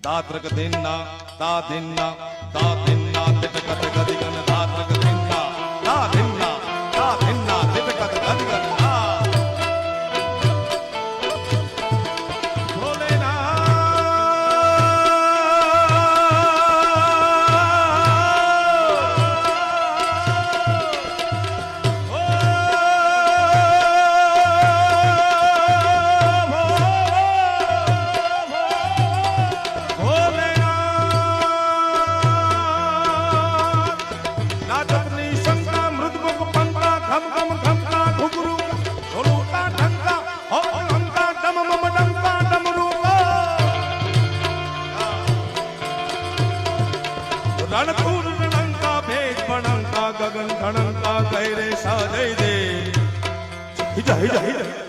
दात्रक दिन्ना ता दिन्ना तिटकत गदिगन दात्रक दिन्ना ता दिन्ना तिटकत गदिगन रणतूर रणंका भेद बनंका गगन धनंका गैरे सा दे दे हिजा हिजा हिजा